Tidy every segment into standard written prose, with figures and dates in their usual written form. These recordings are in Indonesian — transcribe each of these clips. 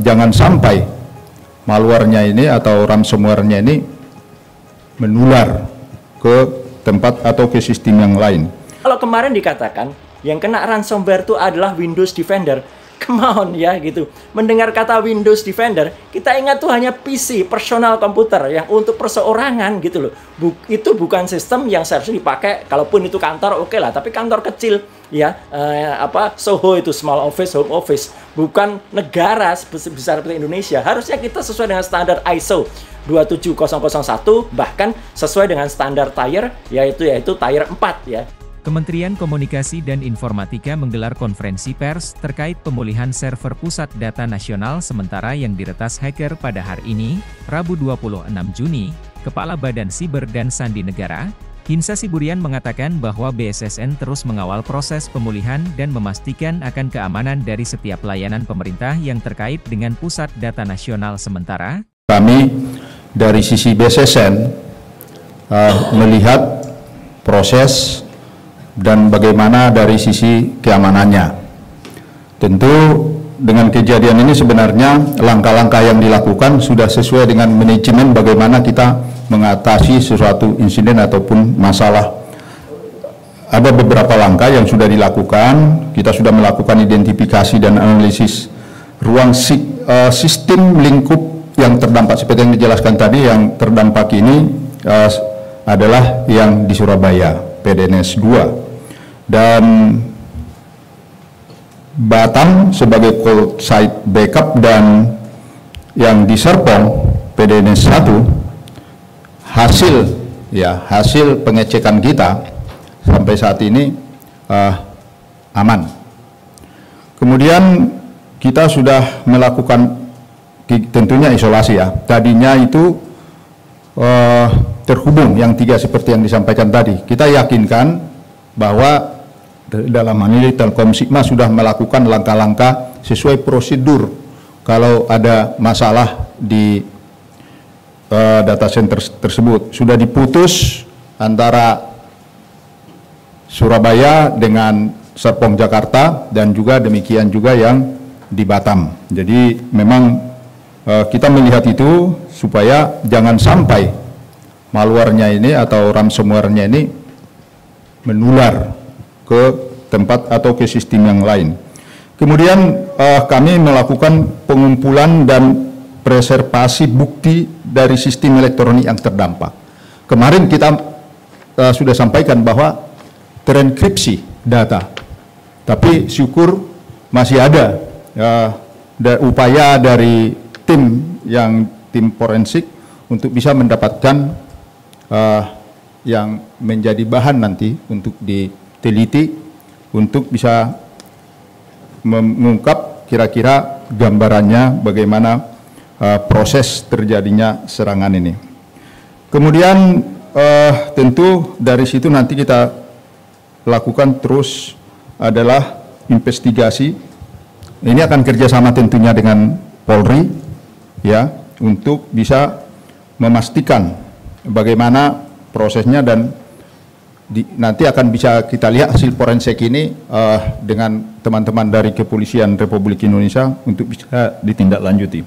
jangan sampai malwarenya ini atau ransomware-nya ini menular ke tempat atau ke sistem yang lain. Kalau kemarin dikatakan yang kena ransomware itu adalah Windows Defender, come on ya gitu. Mendengar kata Windows Defender, kita ingat tuh hanya PC, personal komputer yang untuk perseorangan gitu loh. Itu bukan sistem yang seharusnya dipakai, kalaupun itu kantor oke lah, tapi kantor kecil ya, SOHO itu small office, home office, bukan negara besar seperti Indonesia. Harusnya kita sesuai dengan standar ISO 27001, bahkan sesuai dengan standar Tier, yaitu Tier 4 ya. Kementerian Komunikasi dan Informatika menggelar konferensi pers terkait pemulihan server pusat data nasional sementara yang diretas hacker pada hari ini, Rabu 26 Juni. Kepala Badan Siber dan Sandi Negara, Hinsa Siburian mengatakan bahwa BSSN terus mengawal proses pemulihan dan memastikan akan keamanan dari setiap layanan pemerintah yang terkait dengan pusat data nasional sementara. Kami dari sisi BSSN melihat proses dan bagaimana dari sisi keamanannya. Tentu dengan kejadian ini sebenarnya langkah-langkah yang dilakukan sudah sesuai dengan manajemen bagaimana kita mengatasi sesuatu insiden ataupun masalah. Ada beberapa langkah yang sudah dilakukan, kita sudah melakukan identifikasi dan analisis ruang sistem lingkup yang terdampak seperti yang dijelaskan tadi. Yang terdampak ini adalah yang di Surabaya, PDNS 2. Dan Batam sebagai cold site backup, dan yang di Serpong PDNS 1 hasil pengecekan kita sampai saat ini aman. Kemudian kita sudah melakukan tentunya isolasi ya. Tadinya itu terhubung yang 3 seperti yang disampaikan tadi. Kita yakinkan bahwa dalam hal ini Telkom Sigma sudah melakukan langkah-langkah sesuai prosedur. Kalau ada masalah di data center tersebut, sudah diputus antara Surabaya dengan Serpong Jakarta, dan juga demikian juga yang di Batam. Jadi memang kita melihat itu supaya jangan sampai malwarenya ini atau ransomware-nya ini menular ke tempat atau ke sistem yang lain. Kemudian kami melakukan pengumpulan dan preservasi bukti dari sistem elektronik yang terdampak. Kemarin kita sudah sampaikan bahwa terenkripsi data, tapi syukur masih ada upaya dari tim forensik untuk bisa mendapatkan yang menjadi bahan nanti untuk diteliti, untuk bisa mengungkap kira-kira gambarannya bagaimana proses terjadinya serangan ini. Kemudian tentu dari situ nanti kita lakukan terus adalah investigasi. Ini akan kerjasama tentunya dengan Polri ya, untuk bisa memastikan bagaimana prosesnya, dan nanti akan bisa kita lihat hasil forensik ini dengan teman-teman dari Kepolisian Republik Indonesia untuk bisa ditindaklanjuti.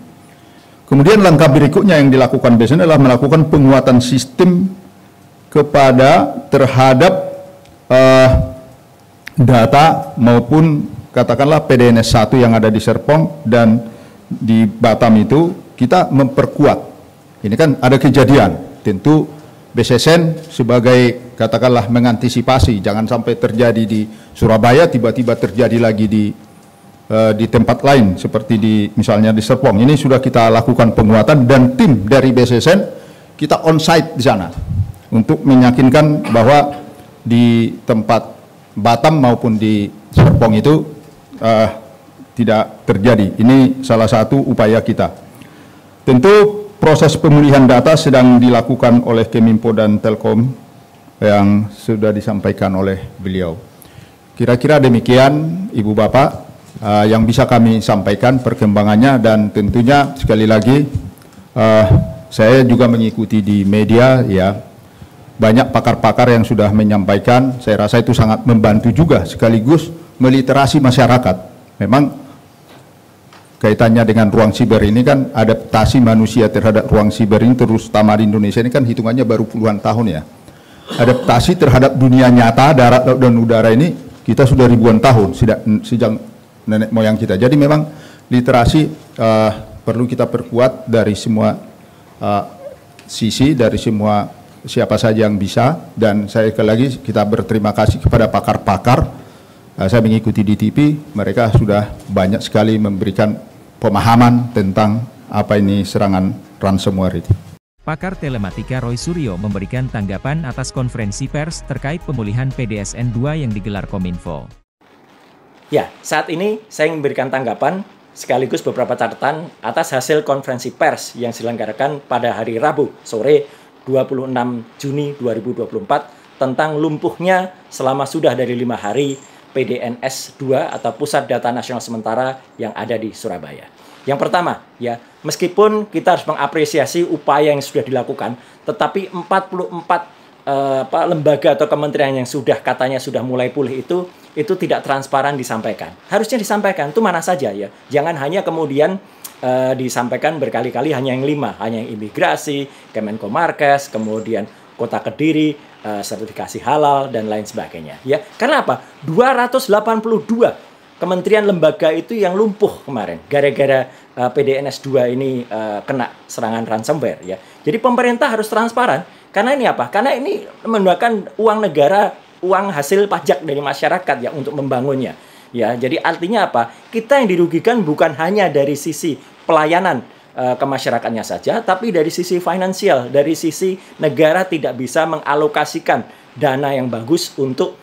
Kemudian langkah berikutnya yang dilakukan BSSN adalah melakukan penguatan sistem terhadap data maupun katakanlah PDNS 1 yang ada di Serpong dan di Batam itu kita memperkuat. Ini kan ada kejadian, tentu BSSN sebagai katakanlah mengantisipasi jangan sampai terjadi di Surabaya tiba-tiba terjadi lagi di tempat lain seperti misalnya di Serpong. Ini sudah kita lakukan penguatan, dan tim dari BSSN kita on-site di sana untuk meyakinkan bahwa di tempat Batam maupun di Serpong itu tidak terjadi. Ini salah satu upaya kita. Tentu proses pemulihan data sedang dilakukan oleh Keminfo dan Telkom yang sudah disampaikan oleh beliau. Kira-kira demikian Ibu Bapak yang bisa kami sampaikan perkembangannya, dan tentunya sekali lagi saya juga mengikuti di media ya, banyak pakar-pakar yang sudah menyampaikan. Saya rasa itu sangat membantu juga sekaligus meliterasi masyarakat. Memang kaitannya dengan ruang siber ini kan, adaptasi manusia terhadap ruang siber ini terutama di Indonesia ini kan hitungannya baru puluhan tahun ya. Adaptasi terhadap dunia nyata, darat, laut, dan udara ini kita sudah ribuan tahun sejak nenek moyang kita. Jadi memang literasi perlu kita perkuat dari semua sisi, dari semua siapa saja yang bisa. Dan saya sekali lagi kita berterima kasih kepada pakar-pakar. Saya mengikuti di TV, mereka sudah banyak sekali memberikan pemahaman tentang apa ini serangan ransomware itu. Pakar telematika Roy Suryo memberikan tanggapan atas konferensi pers terkait pemulihan PDSN 2 yang digelar Kominfo. Ya, saat ini saya ingin memberikan tanggapan sekaligus beberapa catatan atas hasil konferensi pers yang diselenggarakan pada hari Rabu sore 26 Juni 2024 tentang lumpuhnya selama sudah dari 5 hari PDNS 2 atau Pusat Data Nasional Sementara yang ada di Surabaya. Yang pertama, ya, meskipun kita harus mengapresiasi upaya yang sudah dilakukan, tetapi 44 lembaga atau kementerian yang sudah katanya sudah mulai pulih itu tidak transparan disampaikan. Harusnya disampaikan, itu mana saja ya. Jangan hanya kemudian disampaikan berkali-kali hanya yang 5, hanya yang imigrasi, Kemenko Markes, kemudian Kota Kediri, sertifikasi halal, dan lain sebagainya. Ya, karena apa? 282 kementerian lembaga itu yang lumpuh kemarin gara-gara PDNS 2 ini kena serangan ransomware. Ya, jadi pemerintah harus transparan. Karena ini apa? Karena ini menggunakan uang negara, uang hasil pajak dari masyarakat ya untuk membangunnya. Ya, jadi artinya apa? Kita yang dirugikan bukan hanya dari sisi pelayanan ke masyarakatnya saja, tapi dari sisi finansial, dari sisi negara tidak bisa mengalokasikan dana yang bagus untuk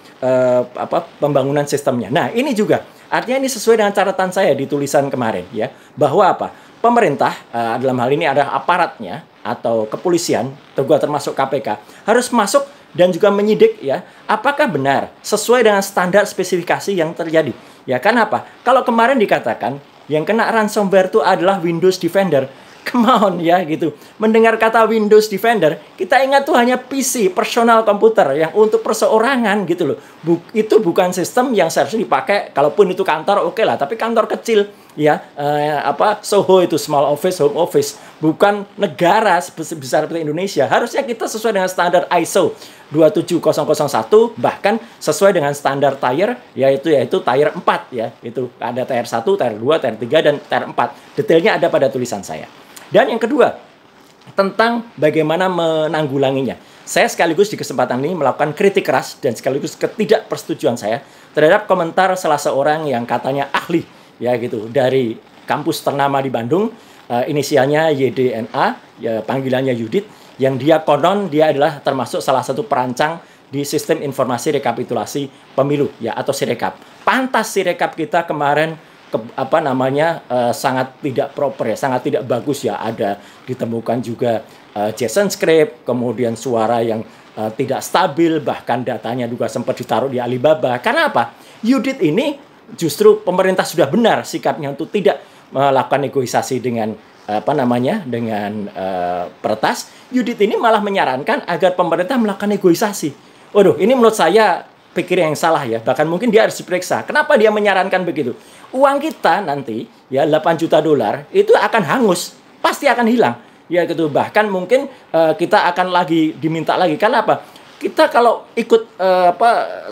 pembangunan sistemnya. Nah, ini juga artinya ini sesuai dengan catatan saya di tulisan kemarin ya, bahwa apa? Pemerintah dalam hal ini adalah aparatnya atau kepolisian, termasuk KPK, harus masuk dan juga menyidik ya, apakah benar sesuai dengan standar spesifikasi yang terjadi. Ya, kenapa? Kalau kemarin dikatakan yang kena ransomware itu adalah Windows Defender. Come on ya gitu. Mendengar kata Windows Defender, kita ingat tuh hanya PC, personal komputer yang untuk perseorangan gitu loh. Itu bukan sistem yang seharusnya dipakai, kalaupun itu kantor oke lah, tapi kantor kecil ya, Soho itu small office, home office, bukan negara sebesar seperti Indonesia. Harusnya kita sesuai dengan standar ISO 27001, bahkan sesuai dengan standar tier yaitu tier 4 ya. Itu ada tier 1, tier 2, tier 3 dan tier 4. Detailnya ada pada tulisan saya. Dan yang kedua, tentang bagaimana menanggulanginya. Saya sekaligus di kesempatan ini melakukan kritik keras dan sekaligus ketidakpersetujuan saya terhadap komentar salah seorang yang katanya ahli ya gitu dari kampus ternama di Bandung, inisialnya YDNA, ya, panggilannya Yudit, yang dia konon dia adalah termasuk salah satu perancang di sistem informasi rekapitulasi pemilu ya atau Sirekap. Pantas Sirekap kita kemarin sangat tidak proper ya, sangat tidak bagus ya, ada ditemukan juga JSON script, kemudian suara yang tidak stabil, bahkan datanya juga sempat ditaruh di Alibaba. Karena apa? Yudit ini justru pemerintah sudah benar sikapnya untuk tidak melakukan negosiasi dengan peretas. Yudit ini malah menyarankan agar pemerintah melakukan negosiasi. Waduh, ini menurut saya pikir yang salah ya. Bahkan mungkin dia harus diperiksa. Kenapa dia menyarankan begitu? Uang kita nanti ya 8 juta dolar itu akan hangus, pasti akan hilang. Ya gitu. Bahkan mungkin kita akan diminta lagi. Karena apa? Kita kalau ikut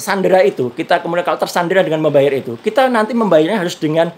sandera itu, kita kemudian kalau tersandera dengan membayar itu, kita nanti membayarnya harus dengan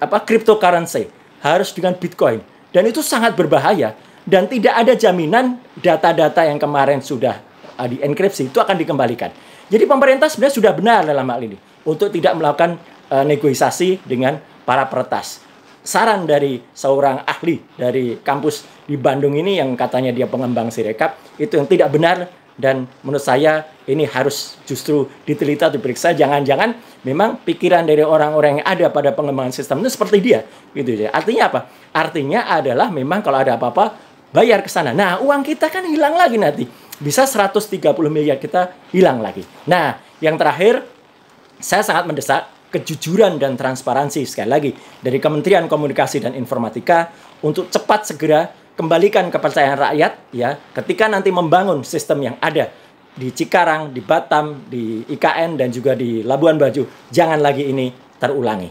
cryptocurrency, harus dengan Bitcoin. Dan itu sangat berbahaya dan tidak ada jaminan data-data yang kemarin sudah dienkripsi itu akan dikembalikan. Jadi pemerintah sebenarnya sudah benar dalam hal ini untuk tidak melakukan negosiasi dengan para peretas. Saran dari seorang ahli dari kampus di Bandung ini yang katanya dia pengembang Sirekap itu yang tidak benar, dan menurut saya ini harus justru diteliti, diperiksa. Jangan-jangan memang pikiran dari orang-orang yang ada pada pengembangan sistem itu seperti dia gitu ya. Artinya apa? Artinya adalah memang kalau ada apa-apa bayar ke sana. Nah, uang kita kan hilang lagi nanti. Bisa 130 miliar kita hilang lagi. Nah, yang terakhir, saya sangat mendesak kejujuran dan transparansi sekali lagi dari Kementerian Komunikasi dan Informatika untuk cepat segera kembalikan kepercayaan rakyat ya ketika nanti membangun sistem yang ada di Cikarang, di Batam, di IKN dan juga di Labuan Bajo. Jangan lagi ini terulangi.